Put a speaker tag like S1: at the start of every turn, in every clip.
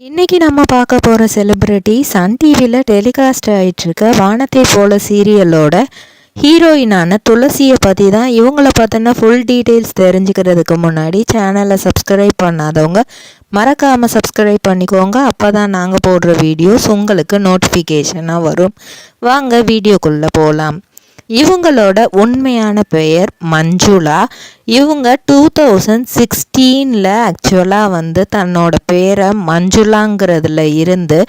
S1: இன்னைக்கு நம்ம பார்க்க போகிற செலிப்ரிட்டி சன் டிவியில் டெலிகாஸ்ட் ஆகிட்டுருக்க வானத்தை போல சீரியலோட ஹீரோயினான துளசியை பற்றி தான். இவங்கள பார்த்தோன்னா ஃபுல் டீட்டெயில்ஸ் தெரிஞ்சுக்கிறதுக்கு முன்னாடி சேனலை சப்ஸ்கிரைப் பண்ணாதவங்க மறக்காமல் சப்ஸ்கிரைப் பண்ணிக்கோங்க. அப்போ தான் நாங்கள் போடுற வீடியோஸ் உங்களுக்கு நோட்டிஃபிகேஷனாக வரும். வாங்க வீடியோக்குள்ளே போகலாம். இவங்களோட உண்மையான பெயர் மஞ்சுளா. இவங்க 2016 ஆக்சுவலாக தன்னோட பேரை மஞ்சுளாங்கிறதுல இருந்து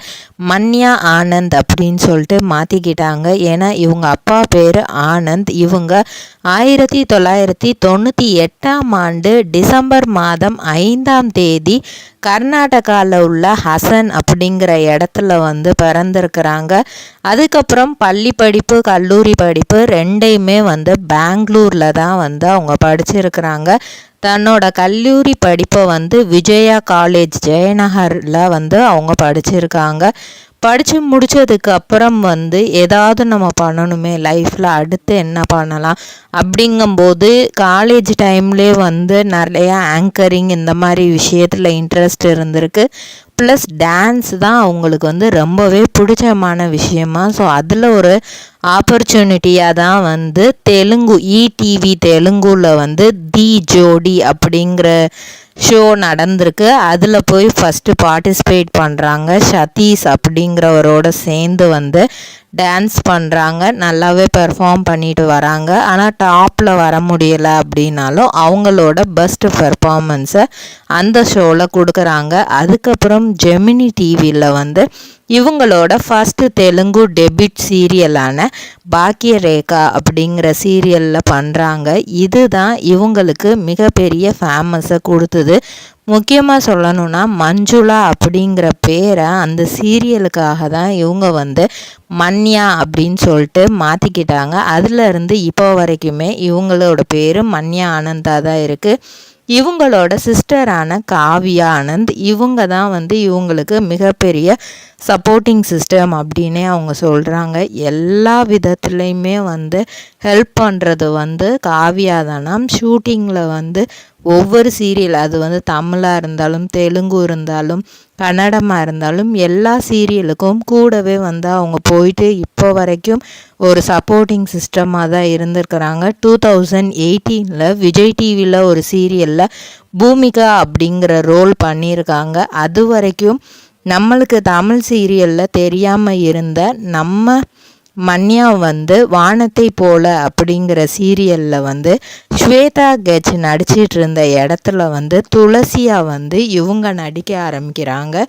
S1: மன்யா ஆனந்த் அப்படின்னு சொல்லிட்டு மாற்றிக்கிட்டாங்க. ஏன்னா இவங்க அப்பா பேர் ஆனந்த். இவங்க 1998 டிசம்பர் மாதம் 5 கர்நாடகாவில் உள்ள ஹசன் அப்படிங்கிற இடத்துல பிறந்திருக்கிறாங்க. அதுக்கப்புறம் பள்ளி படிப்பு கல்லூரி படிப்பு ரெண்டையுமே பெங்களூரில் தான் அவங்க படிச்சிருக்கிறாங்க. தன்னோட கல்லூரி படிப்பை விஜயா காலேஜ் ஜெயநகரில் அவங்க படிச்சிருக்காங்க. படித்து முடித்ததுக்கு அப்புறம் ஏதாவது நம்ம பண்ணணுமே லைஃப்பில், அடுத்து என்ன பண்ணலாம் அப்படிங்கும்போது காலேஜ் டைம்லேயே நிறையா ஆங்கரிங் இந்த மாதிரி விஷயத்தில் இன்ட்ரெஸ்ட் இருந்திருக்கு. ப்ளஸ் டான்ஸ் தான் அவங்களுக்கு ரொம்பவே பிடிச்சமான விஷயமா. ஸோ அதில் ஒரு ஆப்பர்ச்சுனிட்டியாக தான் தெலுங்கு ஈடிவி தெலுங்குல தி ஜோடி அப்படிங்கிற ஷோ நடந்திருக்கு. அதில் போய் ஃபஸ்ட்டு பார்ட்டிசிபேட் பண்ணுறாங்க. சதீஷ் அப்படிங்கிறவரோட சேர்ந்து டான்ஸ் பண்ணுறாங்க. நல்லாவே பெர்ஃபார்ம் பண்ணிட்டு வராங்க. ஆனால் டாப்பில் வர முடியலை அப்படின்னாலும் அவங்களோட பெஸ்ட் பெர்ஃபார்மன்ஸை அந்த ஷோவில் கொடுக்குறாங்க. அதுக்கப்புறம் ஜெமினி டிவியில் இவங்களோட ஃபஸ்ட்டு தெலுங்கு டெபியூட் சீரியலான பாக்கிய ரேகா அப்படிங்கிற சீரியலில் பண்ணுறாங்க. இதுதான் இவங்களுக்கு மிகப்பெரிய ஃபேமஸை கொடுத்தது. முக்கியமாக சொல்லணும்னா மஞ்சுளா அப்படிங்கிற பேரை அந்த சீரியலுக்காக தான் இவங்க மன்யா அப்படின்னு சொல்லிட்டு மாற்றிக்கிட்டாங்க. அதுலேருந்து இப்போ வரைக்குமே இவங்களோட பேர் மன்யா ஆனந்தாக தான் இருக்குது. இவங்களோட சிஸ்டரான காவியா ஆனந்த் இவங்க தான் இவங்களுக்கு மிகப்பெரிய சப்போர்ட்டிங் சிஸ்டம் அப்படின்னே அவங்க சொல்கிறாங்க. எல்லா விதத்துலேயுமே ஹெல்ப் பண்ணுறது காவியா தானாம். ஷூட்டிங்கில் ஒவ்வொரு சீரியல் அது தமிழாக இருந்தாலும் தெலுங்கு இருந்தாலும் கன்னடமாக இருந்தாலும் எல்லா சீரியலுக்கும் கூடவே அவங்க போயிட்டு இப்போ வரைக்கும் ஒரு சப்போர்ட்டிங் சிஸ்டமாக தான் இருந்திருக்கிறாங்க. 2018 விஜய் டிவியில் ஒரு சீரியலில் பூமிகா அப்படிங்கிற ரோல் பண்ணியிருக்காங்க. அது வரைக்கும் நம்மளுக்கு தமிழ் சீரியலில் தெரியாமல் இருந்த நம்ம மன்யா வானத்தை போல அப்படிங்கிற சீரியலில் ஸ்வேதா கெச் நடிச்சிட்டு இருந்த இடத்துல துளசியாக இவங்க நடிக்க ஆரம்பிக்கிறாங்க.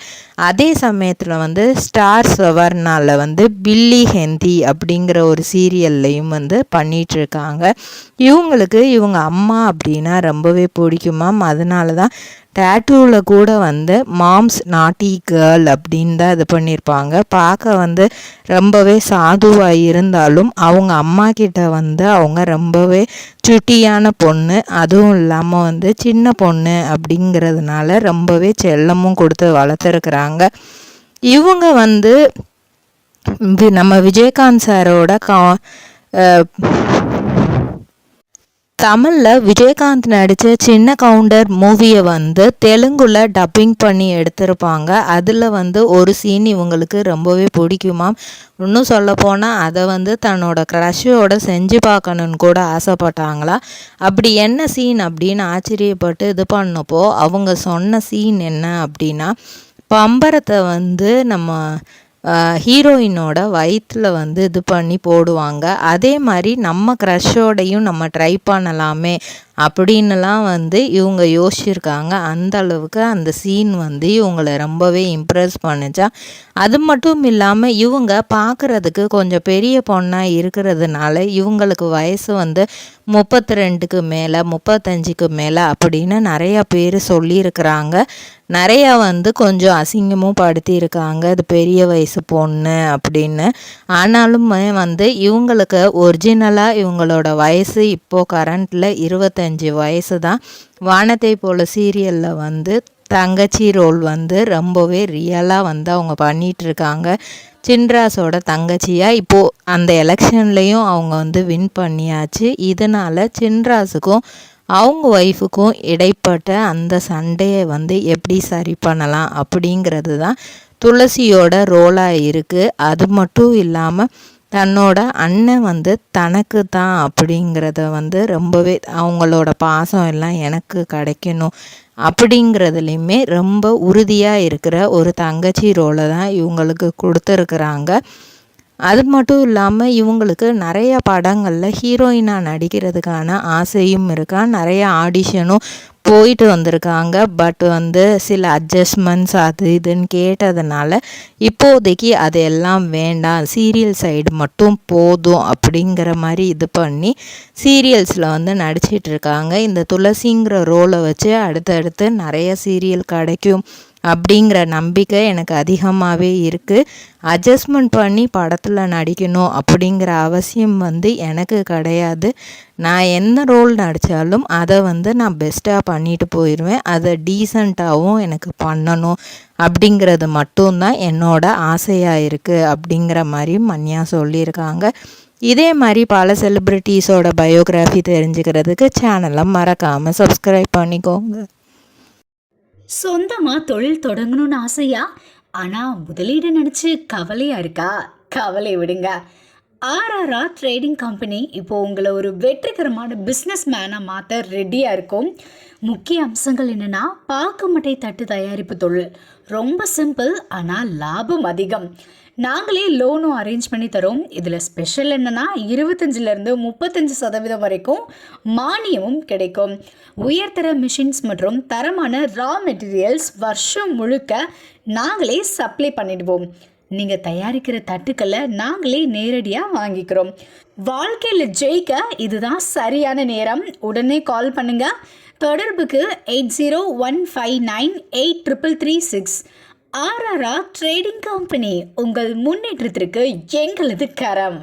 S1: அதே சமயத்தில் ஸ்டார் சவர்னாவில் பில்லி ஹெந்தி அப்படிங்கிற ஒரு சீரியல்லையும் பண்ணிகிட்ருக்காங்க. இவங்களுக்கு இவங்க அம்மா அப்படின்னா ரொம்பவே பிடிக்குமாம். அதனால தான் டேட்டூவில் கூட மாம்ஸ் நாட்டி கேர்ள் அப்படின்னு தான் இது பண்ணியிருப்பாங்க. பார்க்க ரொம்பவே சாதுவாக இருந்தாலும் அவங்க அம்மா கிட்ட அவங்க ரொம்பவே சுட்டியான பொண்ணு, அதுவும் இல்லாமல் சின்ன பொண்ணு அப்படிங்கிறதுனால ரொம்பவே செல்லமும் கொடுத்து வளர்த்துருக்குறாங்க. இவங்க நம்ம விஜயகாந்த் சாரோட தமிழில் விஜயகாந்த் நடித்த சின்ன கவுண்டர் மூவியை தெலுங்குல டப்பிங் பண்ணி எடுத்திருப்பாங்க. அதில் ஒரு சீன் இவங்களுக்கு ரொம்பவே பிடிக்குமாம். இன்னும் சொல்லப்போனால் அதை தன்னோட க்ரஷோட செஞ்சு பார்க்கணுன்னு கூட ஆசைப்பட்டாங்களா. அப்படி என்ன சீன் அப்படின்னு ஆச்சரியப்பட்டு இது பண்ணப்போ அவங்க சொன்ன சீன் என்ன அப்படின்னா, பம்பரத்தை நம்ம ஹீரோயினோட வயிற்றில் இது பண்ணி போடுவாங்க. அதே மாதிரி நம்ம க்ரஷோடையும் நம்ம ட்ரை பண்ணலாமே அப்படின்னுலாம் இவங்க யோசிச்சிருக்காங்க. அந்த அளவுக்கு அந்த சீன் இவங்களை ரொம்பவே இம்ப்ரெஸ் பண்ணுச்சா. அது மட்டும் இல்லாமல் இவங்க பார்க்குறதுக்கு கொஞ்சம் பெரிய பொண்ணாக இருக்கிறதுனால இவங்களுக்கு வயசு 32க்கு மேலே 35க்கு மேலே அப்படின்னு நிறையா பேர் சொல்லியிருக்கிறாங்க. நிறையா கொஞ்சம் அசிங்கமும் படுத்தியிருக்காங்க, அது பெரிய வயசு பொண்ணு அப்படின்னு. ஆனாலுமே இவங்களுக்கு ஒரிஜினலாக இவங்களோட வயசு இப்போது கரண்ட்டில் 25 வயசு தான். வானத்தை போல சீரியலில் தங்கச்சி ரோல் ரொம்பவே ரியலாக அவங்க பண்ணிகிட்ருக்காங்க. சின்ராஸோட தங்கச்சியாக இப்போது அந்த எலெக்ஷன்லேயும் அவங்க வின் பண்ணியாச்சு. இதனால் சின்ராஸுக்கும் அவங்க ஒய்ஃபுக்கும் இடைப்பட்ட அந்த சண்டையை வந்து எப்படி சரி பண்ணலாம் அப்படிங்கிறது தான் துளசியோட ரோலாக இருக்குது. அது மட்டும் இல்லாமல் தன்னோட அண்ணன் வந்து தனக்கு தான் அப்படிங்கிறத வந்து ரொம்பவே அவங்களோட பாசம் எல்லாம் எனக்கு கிடைக்கணும் அப்படிங்கிறதுலையுமே ரொம்ப உறுதியாக இருக்கிற ஒரு தங்கச்சி ரோலை தான் இவங்களுக்கு கொடுத்துருக்குறாங்க. அது மட்டும் இல்லாமல் இவங்களுக்கு நிறைய படங்களில் ஹீரோயினாக நடிக்கிறதுக்கான ஆசையும் இருக்கா. நிறைய ஆடிஷனும் போயிட்டு வந்திருக்காங்க. பட் வந்து சில அட்ஜஸ்ட்மெண்ட்ஸ் அது இதுன்னு கேட்டதுனால இப்போதைக்கு அது எல்லாம் வேண்டாம், சீரியல் சைடு மட்டும் போதும் அப்படிங்கிற மாதிரி இது பண்ணி சீரியல்ஸில் வந்து நடிச்சிட்டு இருக்காங்க. இந்த துளசிங்கிற ரோலை வச்சு அடுத்தடுத்து நிறைய சீரியல் கிடைக்கும் அப்படிங்கிற நம்பிக்கை எனக்கு அதிகமாகவே இருக்குது. அட்ஜஸ்ட்மெண்ட் பண்ணி படத்தில் நடிக்கணும் அப்படிங்கிற அவசியம் வந்து எனக்கு கிடையாது. நான் என்ன ரோல் நடித்தாலும் அதை வந்து நான் பெஸ்ட்டாக பண்ணிட்டு போயிடுவேன். அதை டீசெண்டாகவும் எனக்கு பண்ணணும் அப்படிங்கிறது மட்டும்தான் என்னோட ஆசையாக இருக்குது அப்படிங்கிற மாதிரி மன்யா சொல்லியிருக்காங்க. இதே மாதிரி பல செலிப்ரிட்டிஸோட பயோகிராஃபி தெரிஞ்சுக்கிறதுக்கு சேனலை மறக்காமல் சப்ஸ்கிரைப் பண்ணிக்கோங்க.
S2: சொந்தமாக தொழில் தொடங்கணும்னு ஆசையா? ஆனால் முதலீடு நினச்சி கவலையாக இருக்கா? கவலை விடுங்க. ஆர்ஆர்ஆர் ட்ரேடிங் கம்பெனி இப்போது உங்களை ஒரு வெற்றிகரமான பிஸ்னஸ் மேனாக மாற்ற ரெடியாக இருக்கும். முக்கிய அம்சங்கள் என்னென்னா, பாக்கு மட்டை தட்டு தயாரிப்பு தொழில் ரொம்ப சிம்பிள், ஆனால் லாபம் அதிகம். நாங்களே லோனும் அரேஞ்ச் பண்ணி தரோம். இதில் ஸ்பெஷல் என்னென்னா 25லேருந்து 35% வரைக்கும் மானியமும் கிடைக்கும். உயர்தர மிஷின்ஸ் மற்றும் தரமான ரா மெட்டீரியல்ஸ் வருஷம் முழுக்க நாங்களே சப்ளை பண்ணிடுவோம். நீங்கள் தயாரிக்கிற தட்டுக்களை நாங்களே நேரடியாக வாங்கிக்கிறோம். வாழ்க்கையில் ஜெயிக்க இதுதான் சரியான நேரம். உடனே கால் பண்ணுங்க. தொடர்புக்கு 8015983336. ஆர்ஆர்ஆர் ட்ரேடிங் கம்பெனி, உங்கள் முன்னேற்றத்திற்கு எங்களது கரம்.